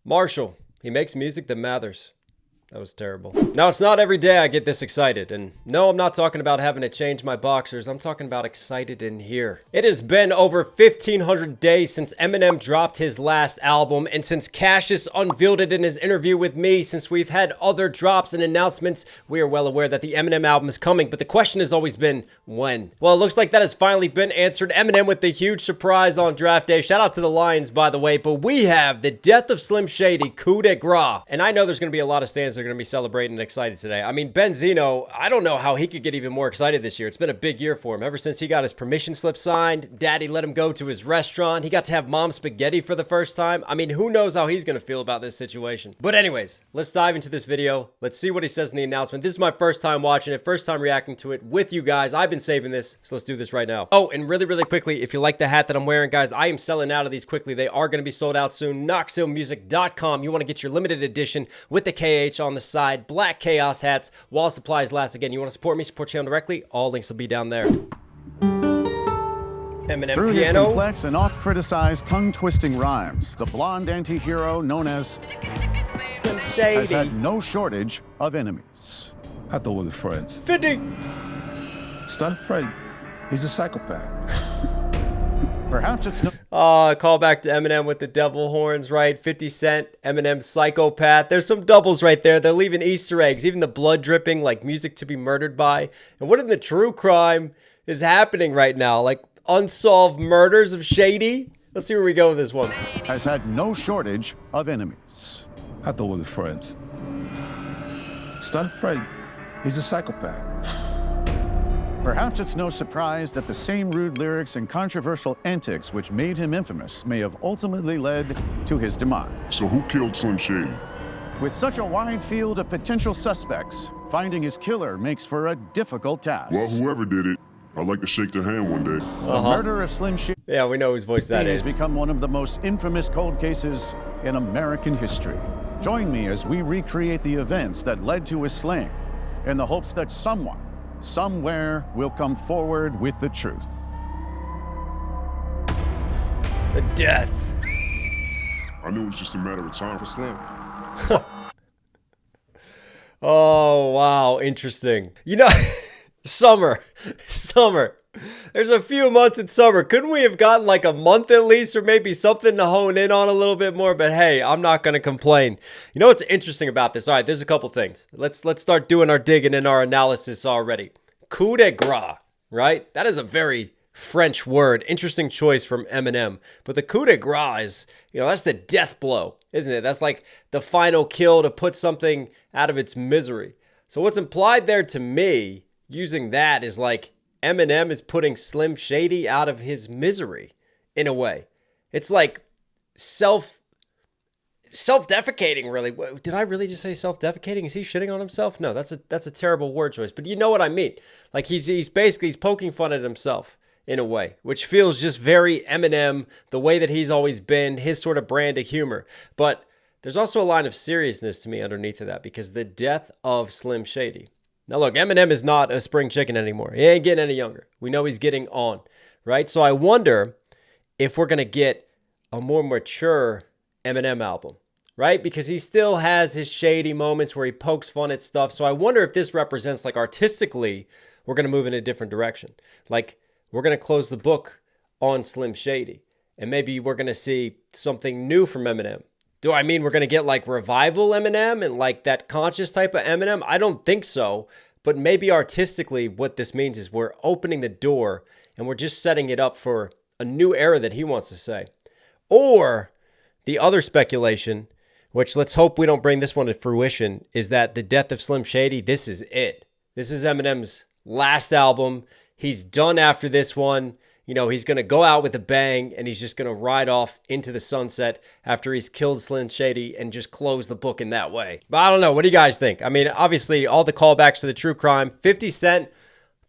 Marshall, he makes music that matters. That was terrible. Now, it's not every day I get this excited. And no, I'm not talking about having to change my boxers. I'm talking about excited in here. It has been over 1,500 days since Eminem dropped his last album. And since Cassius unveiled it in his interview with me, since we've had other drops and announcements, we are well aware that the Eminem album is coming. But the question has always been, when? Well, it looks like that has finally been answered. Eminem with the huge surprise on draft day. Shout out to the Lions, by the way. But we have the death of SlimShady, coup de grace. And I know there's going to be a lot of stands that are going to be celebrating and excited today. I mean, Benzino, I don't know how he could get even more excited this year. It's been a big year for him. Ever since he got his permission slip signed, daddy let him go to his restaurant. He got to have mom's spaghetti for the first time. I mean, who knows how he's going to feel about this situation. But anyways, let's dive into this video. Let's see what he says in the announcement. This is my first time watching it, first time reacting to it with you guys. I've been saving this, so let's do this right now. Oh, and really quickly, if you like the hat that I'm wearing, guys, I am selling out of these quickly. They are going to be sold out soon. KnoxHillMusic.com. You want to get your limited edition with the KH on the side. Black Chaos hats while supplies last. Again, you want to support me, support channel directly, all links will be down there. Eminem Through piano. his complex and oft-criticized tongue-twisting rhymes, the blonde anti-hero known as SlimShady has had no shortage of enemies. I thought we were friends. 50. Start afraid. He's a psychopath. Perhaps it's no Call back to Eminem with the devil horns, right? 50 Cent, Eminem psychopath. There's some doubles right there. They're leaving Easter eggs, even the blood dripping, like music to be murdered by. And what in the true crime is happening right now? Like unsolved murders of Shady? Let's see where we go with this one. has had no shortage of enemies. I thought we were friends. Start afraid. He's a psychopath. Perhaps it's no surprise that the same rude lyrics and controversial antics which made him infamous may have ultimately led to his demise. So who killed SlimShady? With such a wide field of potential suspects, finding his killer makes for a difficult task. Well, whoever did it, I'd like to shake their hand one day. The murder of SlimShady Yeah, we know whose voice that has is. become one of the most infamous cold cases in American history. Join me as we recreate the events that led to his slaying in the hopes that someone, somewhere, will come forward with the truth. The death. I knew it was just a matter of time for Slim. Oh, wow. Interesting. You know, summer. There's a few months in summer. Couldn't we have gotten like a month at least, or maybe something to hone in on a little bit more? But hey, I'm not going to complain. You know what's interesting about this? All right, there's a couple things. Let's start doing our digging and our analysis already. Coup de grace, right? That is a very French word. Interesting choice from Eminem. But the coup de grace, that's the death blow, isn't it? That's like the final kill to put something out of its misery. So what's implied there to me, using that, is like Eminem is putting SlimShady out of his misery in a way. It's like self-defecating, really. Did I really just say self-defecating? Is he shitting on himself? No, that's a terrible word choice. But you know what I mean. Like he's poking fun at himself in a way, which feels just very Eminem, the way that he's always been, his sort of brand of humor. But there's also a line of seriousness to me underneath of that, because the death of SlimShady. Now look, Eminem is not a spring chicken anymore. He ain't getting any younger. We know he's getting on, right? So I wonder if we're going to get a more mature Eminem album, right? Because he still has his shady moments where he pokes fun at stuff. So I wonder if this represents, like, artistically, we're going to move in a different direction. Like, we're going to close the book on SlimShady, and maybe we're going to see something new from Eminem. Do I mean we're going to get like revival Eminem and like that conscious type of Eminem? I don't think so. But maybe artistically what this means is we're opening the door and we're just setting it up for a new era that he wants to say. Or the other speculation, which let's hope we don't bring this one to fruition, is that the death of SlimShady, this is it. This is Eminem's last album. He's done after this one. He's going to go out with a bang, and he's just going to ride off into the sunset after he's killed SlimShady and just close the book in that way. But I don't know. What do you guys think? I mean, obviously, all the callbacks to the true crime. 50 Cent's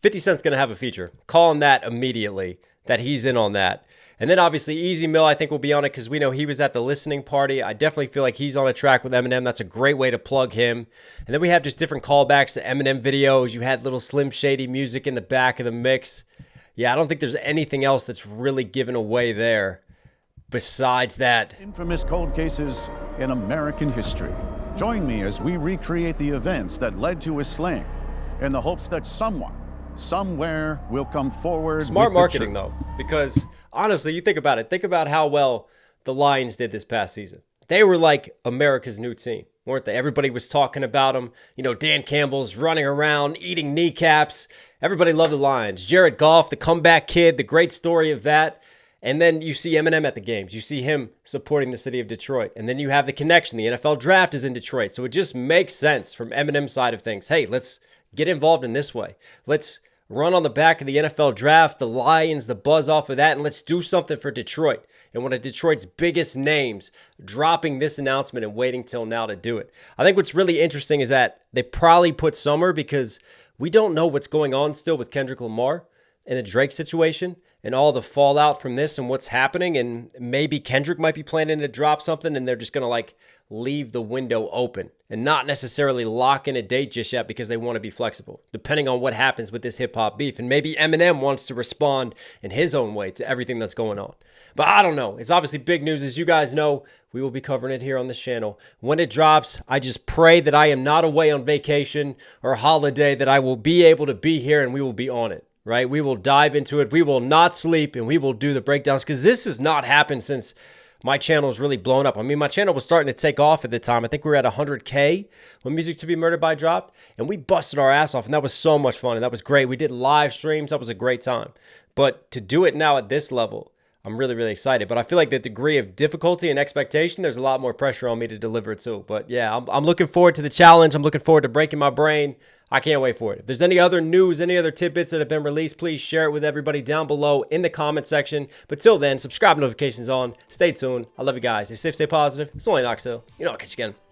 going to have a feature. Calling that immediately, that he's in on that. And then, obviously, Easy Mill, I think, will be on it because we know he was at the listening party. I definitely feel like he's on a track with Eminem. That's a great way to plug him. And then we have just different callbacks to Eminem videos. You had little SlimShady music in the back of the mix. Yeah, I don't think there's anything else that's really given away there besides that. Infamous cold cases in American history. Join me as we recreate the events that led to his slaying in the hopes that someone, somewhere will come forward. Smart with the marketing, truth. though, because honestly, you think about it. Think about how well the Lions did this past season. They were like America's new team, weren't they? Everybody was talking about them. You know, Dan Campbell's running around, eating kneecaps. Everybody loved the Lions. Jared Goff, the comeback kid, the great story of that. And then you see Eminem at the games. You see him supporting the city of Detroit. And then you have the connection. The NFL draft is in Detroit. So it just makes sense from Eminem's side of things. Hey, let's get involved in this way. Let's run on the back of the NFL draft, the Lions, the buzz off of that, and let's do something for Detroit. And one of Detroit's biggest names dropping this announcement and waiting till now to do it. I think what's really interesting is that they probably put summer because we don't know what's going on still with Kendrick Lamar and the Drake situation and all the fallout from this and what's happening. And maybe Kendrick might be planning to drop something and they're just going to like leave the window open and not necessarily lock in a date just yet because they want to be flexible, depending on what happens with this hip hop beef. And maybe Eminem wants to respond in his own way to everything that's going on. But I don't know. It's obviously big news. As you guys know, we will be covering it here on this channel. When it drops, I just pray that I am not away on vacation or holiday, that I will be able to be here and we will be on it, right? We will dive into it. We will not sleep and we will do the breakdowns because this has not happened since my channel is really blown up. I mean, my channel was starting to take off at the time. I think we were at 100K when Music to Be Murdered by dropped, and we busted our ass off, and that was so much fun, and that was great. We did live streams. That was a great time. But to do it now at this level, I'm really, really excited. But I feel like the degree of difficulty and expectation, there's a lot more pressure on me to deliver it too. But yeah, I'm looking forward to the challenge. I'm looking forward to breaking my brain. I can't wait for it. If there's any other news, any other tidbits that have been released, please share it with everybody down below in the comment section. But till then, subscribe, notifications on. Stay tuned. I love you guys. Stay safe, stay positive. It's only Knox. You know, I'll catch you again.